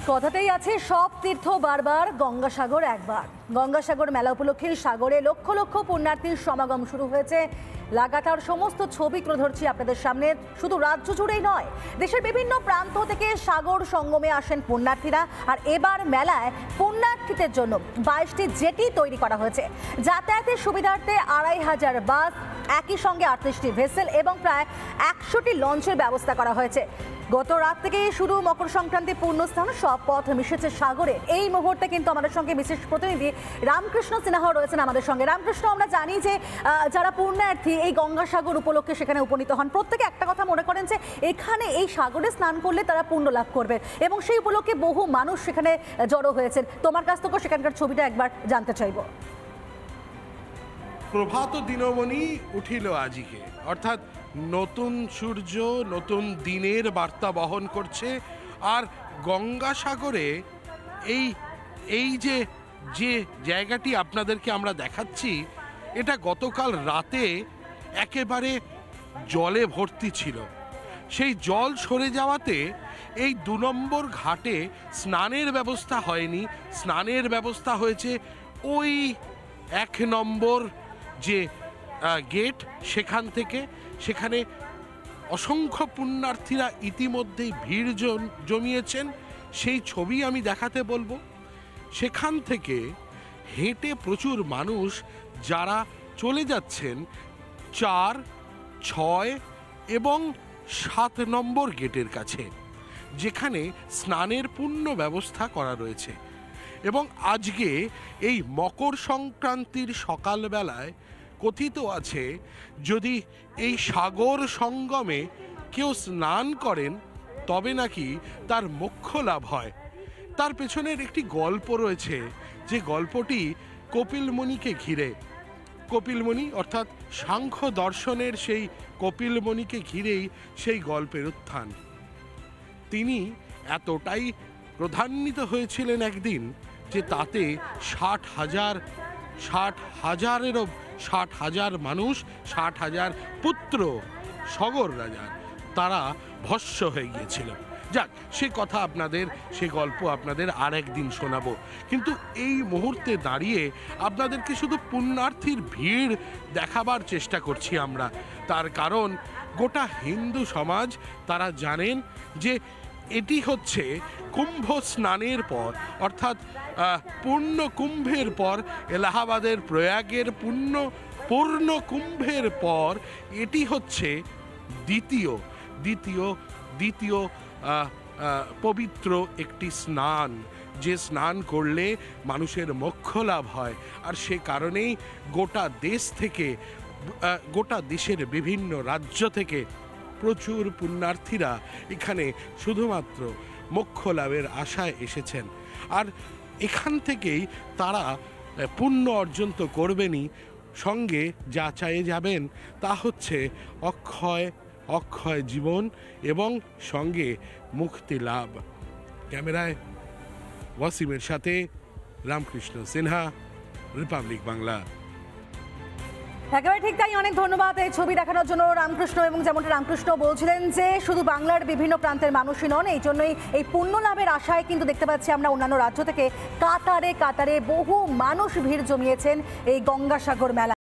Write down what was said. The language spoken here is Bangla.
কথাতেই আছে সব তীর্থ বারবার, গঙ্গাসাগর একবার। গঙ্গাসাগর মেলা উপলক্ষে সাগরে লক্ষ লক্ষ পুণ্যার্থীর সমাগম শুরু হয়েছে। লাগাতার সমস্ত ছবি তুলে ধরছি আপনাদের সামনে। শুধু রাজ্য জুড়েই নয়, দেশের বিভিন্ন প্রান্ত থেকে সাগর সঙ্গমে আসেন পুণ্যার্থীরা। আর এবার মেলায় পুণ্যার্থীদের জন্য 22টি জেটি তৈরি করা হয়েছে। যাতায়াতের সুবিধার্থে 2500 বাস, একই সঙ্গে 38টি ভেসেল এবং প্রায় 100টি লঞ্চের ব্যবস্থা করা হয়েছে। গত রাত থেকেই শুরু মকর সংক্রান্তি পুণ্যস্থান, সব পথ মিশেছে সাগরে। এই মুহূর্তে কিন্তু আমাদের সঙ্গে বিশেষ প্রতিনিধি রামকৃষ্ণ সিনহা রয়েছেন আমাদের সঙ্গে। রামকৃষ্ণ, আমরা জানি যে যারা পুণ্যার্থী এই গঙ্গাসাগর উপলক্ষে সেখানে উপনীত হন, প্রত্যেকে একটা কথা মনে করেন যে এখানে এই সাগরে স্নান করলে তারা পুণ্য লাভ করবে, এবং সেই উপলক্ষে বহু মানুষ সেখানে জড়ো হয়েছেন। তোমার কাছ থেকেও সেখানকার ছবিটা একবার জানতে চাইব। প্রভাত দিনমণি উঠিল আজিকে, অর্থাৎ নতুন সূর্য নতুন দিনের বার্তা বহন করছে। আর গঙ্গাসাগরে এই যে জায়গাটি আপনাদেরকে আমরা দেখাচ্ছি, এটা গতকাল রাতে একেবারে জলে ভর্তি ছিল। সেই জল সরে যাওয়াতে এই 2 নম্বর ঘাটে স্নানের ব্যবস্থা হয়নি। স্নানের ব্যবস্থা হয়েছে ওই 1 নম্বর যে গেট সেখান থেকে। সেখানে অসংখ্য পুণ্যার্থীরা ইতিমধ্যেই ভিড় জমিয়েছেন, সেই ছবি আমি দেখাতে বলবো। সেখান থেকে হেঁটে প্রচুর মানুষ যারা চলে যাচ্ছেন 4, 6 এবং 7 নম্বর গেটের কাছে, যেখানে স্নানের পূর্ণ ব্যবস্থা করা রয়েছে। এবং আজকে এই মকর সংক্রান্তির সকালবেলায় কথিত আছে, যদি এই সাগর সঙ্গমে কেউ স্নান করেন তবে নাকি তার মোক্ষ লাভ হয়। তার পেছনের একটি গল্প রয়েছে, যে গল্পটি কপিলমুনিকে ঘিরে। কপিলমুনি অর্থাৎ সাংখ্য দর্শনের সেই কপিলমুনিকে ঘিরেই সেই গল্পের উত্থান। তিনি এতটাই ক্রোধান্বিত হয়েছিলেন একদিন যে তাতে 60,000 মানুষ, 60,000 পুত্র সগর রাজার, তারা ভস্ম হয়ে গিয়েছিল। যাক, সে কথা সে গল্প আপনাদের আর একদিন শোনাবো। কিন্তু এই মুহূর্তে দাঁড়িয়ে আপনাদেরকে শুধু পুণ্যার্থীর ভিড় দেখাবার চেষ্টা করছি আমরা। তার কারণ গোটা হিন্দু সমাজ তারা জানেন যে এটি হচ্ছে কুম্ভ স্নানের পর, অর্থাৎ পূর্ণ কুম্ভের পর, এলাহাবাদের প্রয়াগের পূর্ণ কুম্ভের পর এটি হচ্ছে দ্বিতীয় পবিত্র একটি স্নান, যে স্নান করলে মানুষের মোক্ষ লাভ হয়। আর সে কারণেই গোটা দেশের বিভিন্ন রাজ্য থেকে প্রচুর পুণ্যার্থীরা এখানে শুধুমাত্র মোক্ষ লাভের আশায় এসেছেন। আর এখান থেকেই তারা পুণ্য অর্জন তো করবেনই, সঙ্গে যা চাইয়ে যাবেন তা হচ্ছে অক্ষয় জীবন এবং সঙ্গে মুক্তি লাভ। ক্যামেরায় ওয়াসিমের সাথে রামকৃষ্ণ সিনহা, রিপাবলিক বাংলা। একেবারে ঠিক তাই, অনেক ধন্যবাদ এই ছবি দেখানোর জন্য রামকৃষ্ণ। এবং যেমনটা রামকৃষ্ণ বলছিলেন যে শুধু বাংলার বিভিন্ন প্রান্তের মানুষই নন, এই জন্যই এই পুণ্য লাভের আশায় কিন্তু দেখতে পাচ্ছি আমরা অন্যান্য রাজ্য থেকে কাতারে বহু মানুষ ভিড় জমিয়েছেন এই গঙ্গাসাগর মেলা।